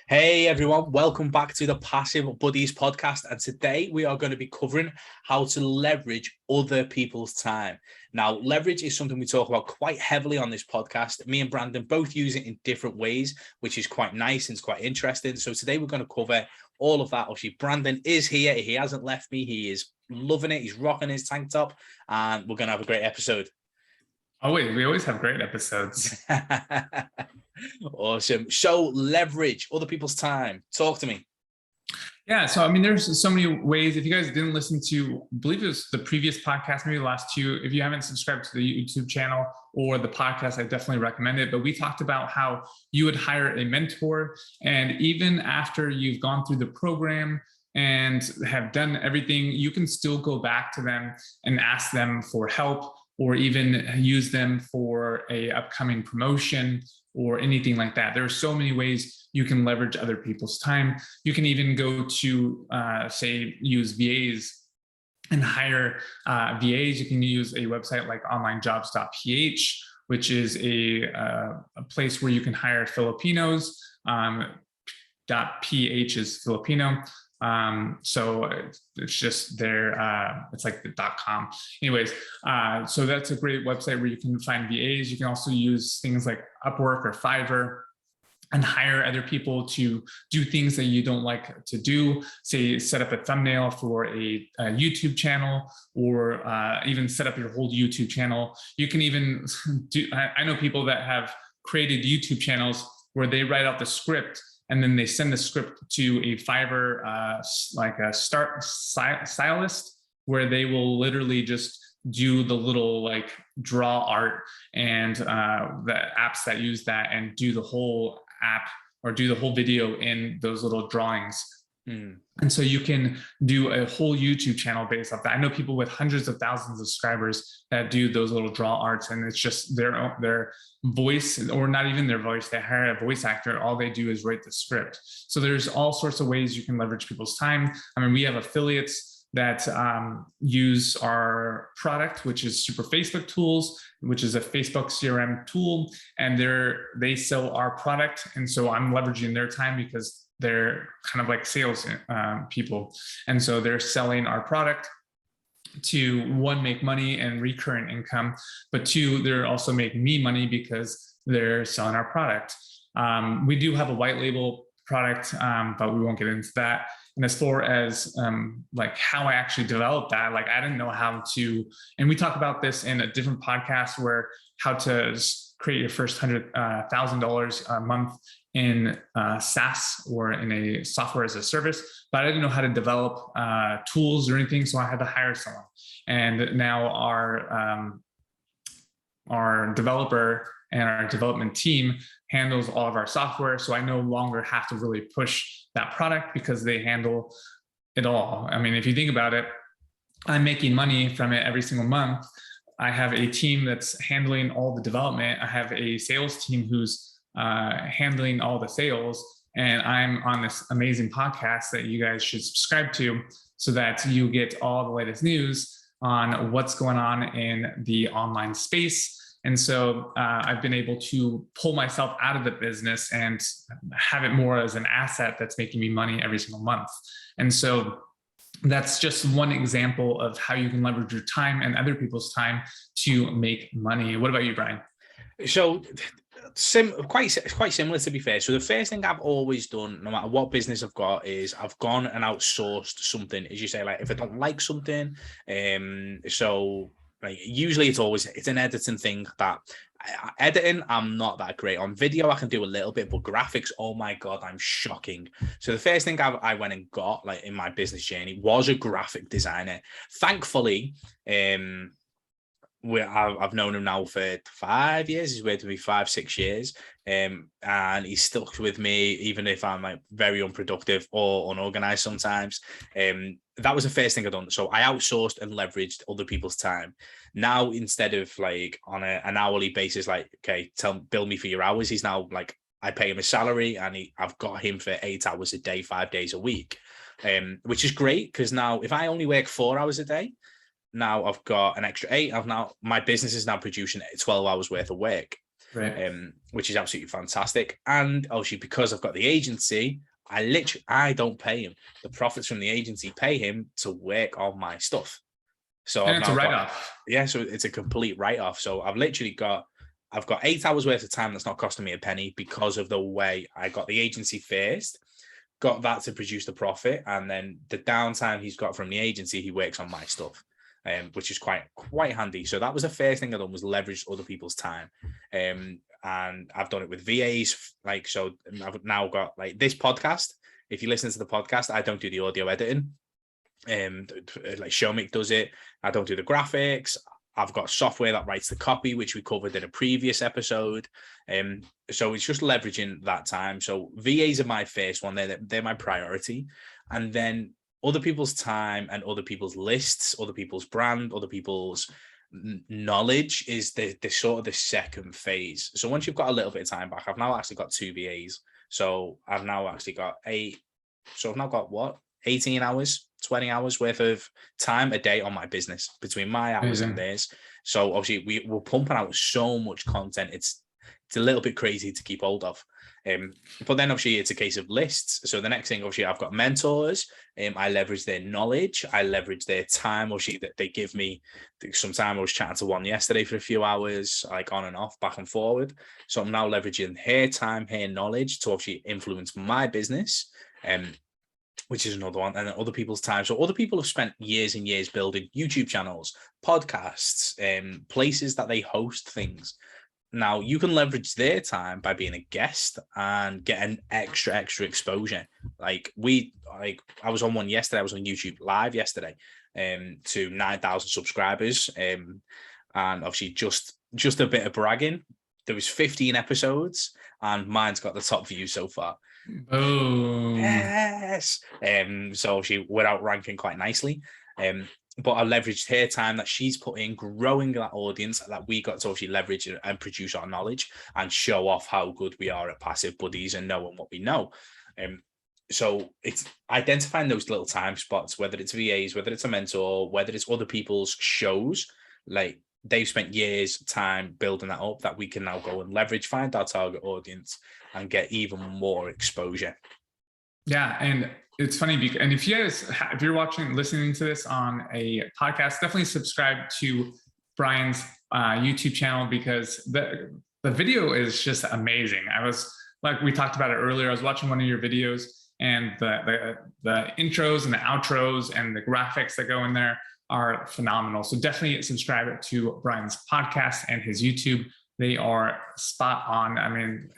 Hey everyone, welcome back to the Passive Buddies podcast. And today we are going to be covering how to leverage other people's time. Now, leverage is something we talk about quite heavily on this podcast. Me and Brandon both use it in different ways, which is quite nice and it's quite interesting. So today we're going to cover all of that. Obviously, Brandon is here. He hasn't left me. He is loving it. He's rocking his tank top and we're going to have a great episode. Oh, wait, we always have great episodes. Awesome. So leverage other people's time. Talk to me. Yeah, so I mean, there's so many ways. If you guys didn't listen to, I believe it was the previous podcast, maybe the last two, if you haven't subscribed to the YouTube channel or the podcast, I definitely recommend it. But we talked about how you would hire a mentor. And even after you've gone through the program and have done everything, you can still go back to them and ask them for help, or even use them for a upcoming promotion or anything like that. There are so many ways you can leverage other people's time. You can even go to, say, use VAs and hire VAs. You can use a website like onlinejobs.ph, which is a place where you can hire Filipinos. .ph is Filipino. So it's just there, it's like the .com. Anyways, so that's a great website where you can find VAs. You can also use things like Upwork or Fiverr and hire other people to do things that you don't like to do. Say, set up a thumbnail for a YouTube channel, or even set up your whole YouTube channel. You can even do, I know people that have created YouTube channels where they write out the script and then they send the script to a Fiverr, like a stylist, where they will literally just do the little like draw art and the apps that use that, and do the whole app or do the whole video in those little drawings. And so you can do a whole YouTube channel based off that. I know people with hundreds of thousands of subscribers that do those little draw arts, and it's just their voice, or not even their voice. They hire a voice actor. All they do is write the script. So there's all sorts of ways you can leverage people's time. I mean, we have affiliates that use our product, which is Super Facebook Tools, which is a Facebook CRM tool, and they sell our product. And so I'm leveraging their time because they're kind of like sales people. And so they're selling our product to, one, make money and recurrent income, but two, they're also making me money because they're selling our product. We do have a white label product, but we won't get into that. And as far as like how I actually developed that, like I didn't know how to, and we talk about this in a different podcast, where how to create your first $100,000 a month in SaaS, or in a software as a service, but I didn't know how to develop tools or anything, so I had to hire someone. And now our developer and our development team handles all of our software, so I no longer have to really push that product because they handle it all. I mean, if you think about it, I'm making money from it every single month. I have a team that's handling all the development. I have a sales team who's handling all the sales, and I'm on this amazing podcast that you guys should subscribe to, so that you get all the latest news on what's going on in the online space. And so I've been able to pull myself out of the business and have it more as an asset that's making me money every single month. And so that's just one example of how you can leverage your time and other people's time to make money. What about you, Brian? So quite similar, to be fair. So the first thing I've always done, no matter what business I've got, is I've gone and outsourced something. As you say, like if I don't like something, so like usually it's an editing thing that editing I'm not that great on. Video I can do a little bit, but graphics, oh my god, I'm shocking. So the first thing I went and got, like in my business journey, was a graphic designer. Thankfully, I've known him now for 5 years. He's with me 5-6 years, and he's stuck with me even if I'm like very unproductive or unorganized sometimes. That was the first thing I've done. So I outsourced and leveraged other people's time. Now, instead of like on an hourly basis, like, okay, bill me for your hours, he's now like, I pay him a salary, and I've got him for 8 hours a day, 5 days a week, which is great, because now if I only work 4 hours a day, now I've got an extra 8. My business is now producing 12 hours worth of work. Right. which is absolutely fantastic. And obviously, because I've got the agency, I don't pay him. The profits from the agency pay him to work on my stuff. So And I've it's a now got, write-off. yeah, so it's a complete write-off. So I've got 8 hours worth of time that's not costing me a penny because of the way I got the agency first, got that to produce the profit, and then the downtime he's got from the agency, he works on my stuff, which is quite handy. So that was the first thing I done, was leverage other people's time. And I've done it with VAs, like, so I've now got like this podcast. If you listen to the podcast, I don't do the audio editing. Like Showmake does it. I don't do the graphics. I've got software that writes the copy, which we covered in a previous episode. So it's just leveraging that time. So VAs are my first one. They're my priority. And then other people's time and other people's lists, other people's brand, other people's knowledge is the sort of the second phase. So once you've got a little bit of time back, I've now actually got 2 VAs. So I've now actually got 8. So I've now got what? 18 hours, 20 hours worth of time a day on my business between my hours and theirs. So obviously we're pumping out so much content. It's a little bit crazy to keep hold of. But then obviously it's a case of lists. So the next thing, obviously, I've got mentors. I leverage their knowledge. I leverage their time. Obviously, that they give me some time. I was chatting to one yesterday for a few hours, like on and off, back and forward. So I'm now leveraging her time, her knowledge to obviously influence my business. Which is another one, and then other people's time. So other people have spent years and years building YouTube channels, podcasts, places that they host things. Now you can leverage their time by being a guest and get an extra exposure. I was on one yesterday. I was on YouTube Live yesterday, to 9,000 subscribers, and obviously just a bit of bragging. There was 15 episodes, and mine's got the top view so far. Oh yes. So she went out ranking quite nicely. But I leveraged her time that she's put in, growing that audience, that we got to obviously leverage and produce our knowledge and show off how good we are at passive buddies and knowing what we know. So it's identifying those little time spots, whether it's VAs, whether it's a mentor, whether it's other people's shows, like they've spent years time building that up, that we can now go and leverage, find our target audience and get even more exposure. Yeah. And it's funny because, and if you're listening to this on a podcast, definitely subscribe to Brian's YouTube channel, because the video is just amazing. I was, like we talked about it earlier, I was watching one of your videos, and the intros and the outros and the graphics that go in there are phenomenal. So definitely subscribe to Brian's podcast and his YouTube. They are spot on. I mean,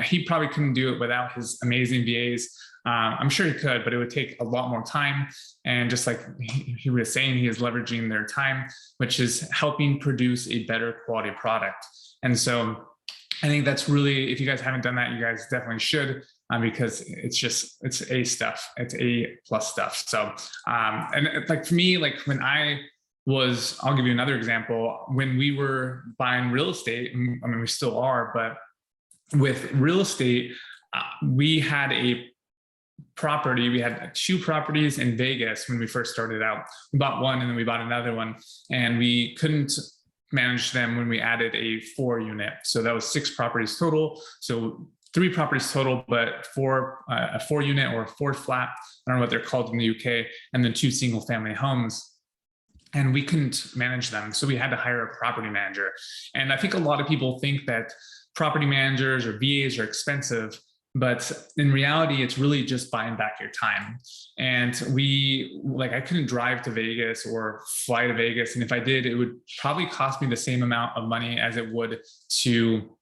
he probably couldn't do it without his amazing VAs. I'm sure he could, but it would take a lot more time. And just like he was saying, he is leveraging their time, which is helping produce a better quality product. And so I think that's really, if you guys haven't done that, you guys definitely should, because it's A stuff. It's A+ stuff. So, and like for me, like when I'll give you another example. When we were buying real estate, I mean, we still are, but with real estate, we had a property. We had 2 properties in Vegas when we first started out. We bought one and then we bought another one, and we couldn't manage them when we added a 4 unit. So that was 6 properties total. So 3 properties total, but a 4 unit or a 4 flat, I don't know what they're called in the UK, and then 2 single family homes. And we couldn't manage them. So we had to hire a property manager. And I think a lot of people think that property managers or VAs are expensive, but in reality, it's really just buying back your time. And I couldn't drive to Vegas or fly to Vegas. And if I did, it would probably cost me the same amount of money as it would to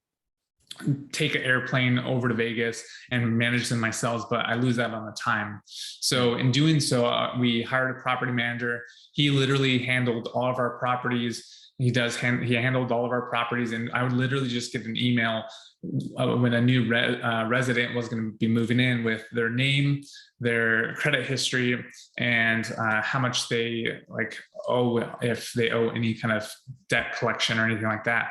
take an airplane over to Vegas and manage them myself, but I lose out on the time. So in doing so, we hired a property manager. He literally handled all of our properties. He handled all of our properties, and I would literally just get an email when a new resident was going to be moving in with their name, their credit history, and how much they owe, if they owe any kind of debt collection or anything like that,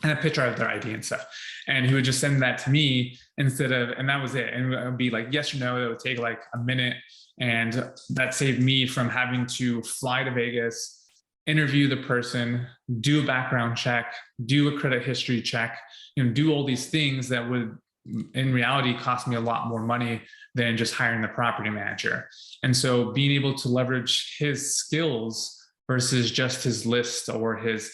and a picture of their ID and stuff. And he would just send that to me and that was it. And it would be like yes or no. It would take like a minute, and that saved me from having to fly to Vegas interview the person, do a background check, do a credit history check, do all these things that would in reality cost me a lot more money than just hiring the property manager. And so being able to leverage his skills versus just his list or his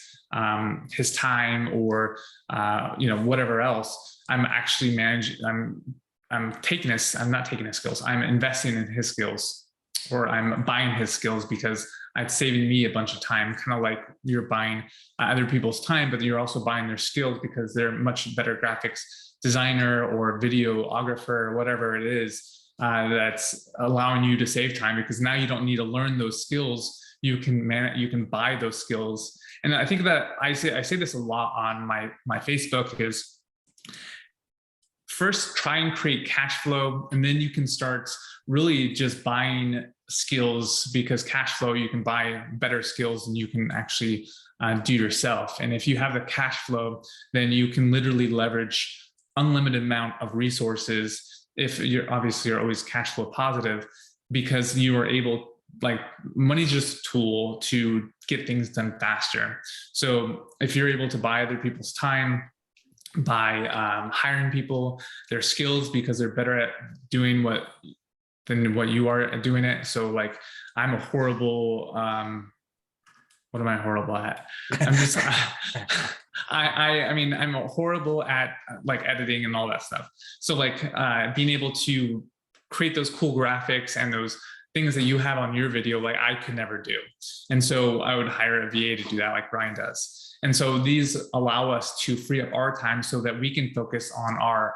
time or whatever else, I'm actually managing. I'm not taking his skills. I'm investing in his skills, or I'm buying his skills because it's saving me a bunch of time. Kind of like you're buying other people's time, but you're also buying their skills because they're much better graphics designer or videographer or whatever it is, that's allowing you to save time, because now you don't need to learn those skills. You can buy those skills. And I think that I say this a lot on my Facebook is, first try and create cash flow, and then you can start really just buying skills, because cash flow, you can buy better skills than you can actually do yourself. And if you have the cash flow, then you can literally leverage unlimited amount of resources. If you're always cash flow positive, because you are able, like, money's just a tool to get things done faster. So if you're able to buy other people's time by hiring people, their skills, because they're better at doing than what you are doing it. So like, I'm a horrible, what am I horrible at? I'm just, I'm horrible at like editing and all that stuff. So like being able to create those cool graphics and those things that you have on your video, like I could never do. And so I would hire a VA to do that, like Brian does. And so these allow us to free up our time so that we can focus on our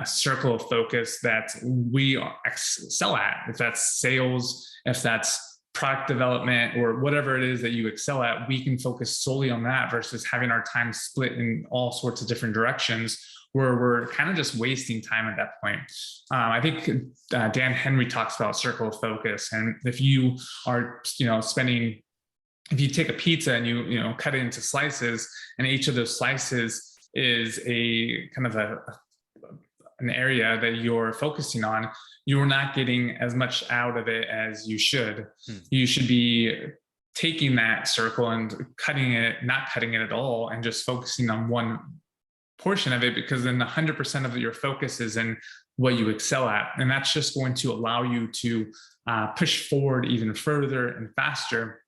circle of focus that we excel at. If that's sales, if that's product development, or whatever it is that you excel at, we can focus solely on that versus having our time split in all sorts of different directions, where we're kind of just wasting time at that point. I think Dan Henry talks about circle of focus. And if you are, if you take a pizza and you cut it into slices, and each of those slices is a kind of an area that you're focusing on, you're not getting as much out of it as you should. You should be taking that circle and not cutting it at all, and just focusing on one portion of it, because then 100% of your focus is in what you excel at. And that's just going to allow you to push forward even further and faster,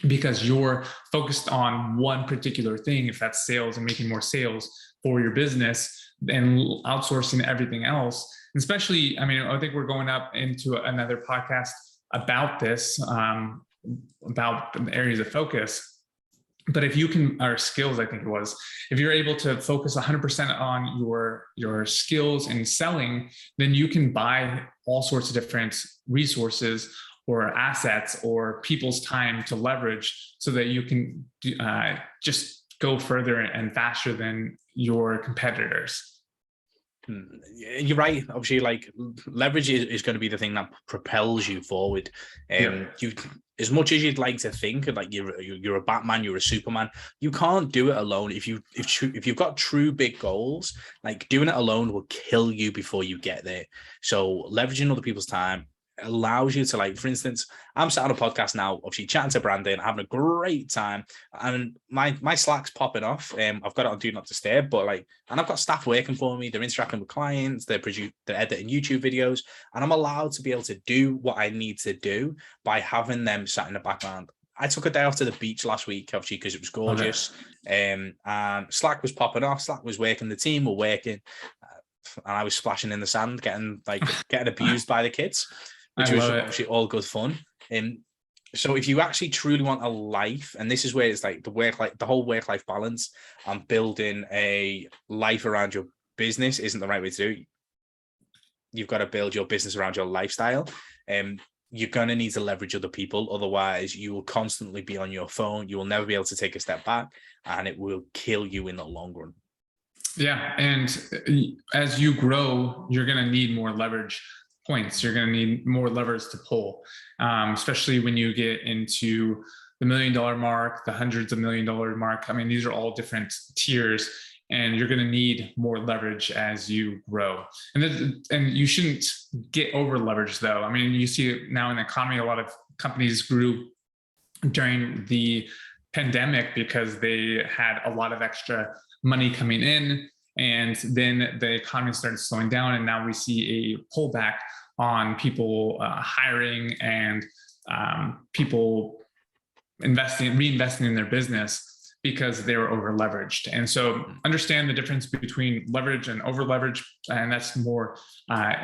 because you're focused on one particular thing, if that's sales and making more sales for your business, and outsourcing everything else. Especially, I think we're going up into another podcast about this, about the areas of focus. But if you can, or skills, I think it was, if you're able to focus 100% on your skills and selling, then you can buy all sorts of different resources or assets or people's time to leverage, so that you can just go further and faster than your competitors. You're right. Obviously, like, leverage is going to be the thing that propels you forward. You, as much as you'd like to think like you're a Batman, you're a Superman, you can't do it alone. If you've got true big goals, like, doing it alone will kill you before you get there. So leveraging other people's time allows you to, like, for instance, I'm sat on a podcast now, obviously chatting to Brandon, having a great time, and my Slack's popping off. I've got it on Do Not Disturb, but and I've got staff working for me. They're interacting with clients, they're editing YouTube videos, and I'm allowed to be able to do what I need to do by having them sat in the background. I took a day off to the beach last week, obviously, because it was gorgeous. And Slack was popping off, Slack was working, the team were working, and I was splashing in the sand, getting abused by the kids, which was obviously all good fun. So if you actually truly want a life, and this is where it's like the whole work-life balance and building a life around your business isn't the right way to do it. You've got to build your business around your lifestyle. You're going to need to leverage other people. Otherwise, you will constantly be on your phone. You will never be able to take a step back, and it will kill you in the long run. Yeah. And as you grow, you're going to need more leverage points. You're going to need more levers to pull, especially when you get into the $1 million mark, the hundreds of $1 million mark. These are all different tiers, and you're going to need more leverage as you grow. And you shouldn't get over leveraged, though. You see it now in the economy, a lot of companies grew during the pandemic because they had a lot of extra money coming in, and then the economy started slowing down, and now we see a pullback on people hiring and people reinvesting in their business because they were over leveraged. And so understand the difference between leverage and over leverage, and that's more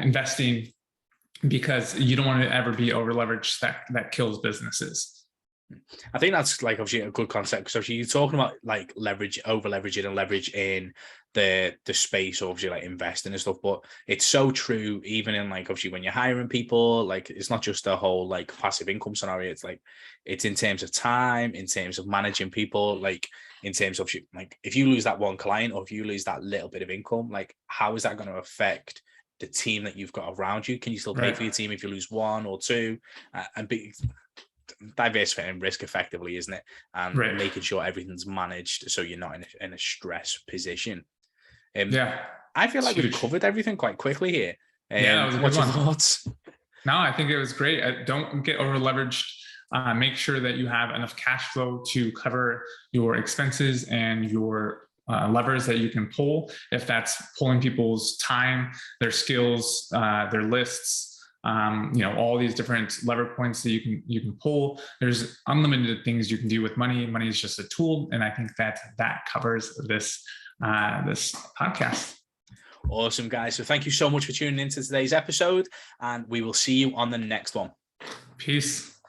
investing, because you don't want to ever be over leveraged. That kills businesses. I think that's like obviously a good concept, because obviously you're talking about like leverage, over leveraging and leverage in the space, obviously like investing and stuff. But it's so true, even in like obviously when you're hiring people, like it's not just a whole like passive income scenario. It's like it's in terms of time, in terms of managing people, like in terms of like if you lose that one client or if you lose that little bit of income, like how is that going to affect the team that you've got around you? Can you still pay for your team if you lose one or two? And be diversifying risk effectively, isn't it? And making sure everything's managed so you're not in a stress position. I feel like we've covered everything quite quickly here. That was a what's good your one. thoughts? No, I think it was great. Don't get over leveraged. Make sure that you have enough cash flow to cover your expenses and your levers that you can pull. If that's pulling people's time, their skills, their lists, all these different lever points that you can pull. There's unlimited things you can do with money. Money is just a tool, and I think that covers this podcast. Awesome, guys. So thank you so much for tuning into today's episode, and we will see you on the next one. Peace.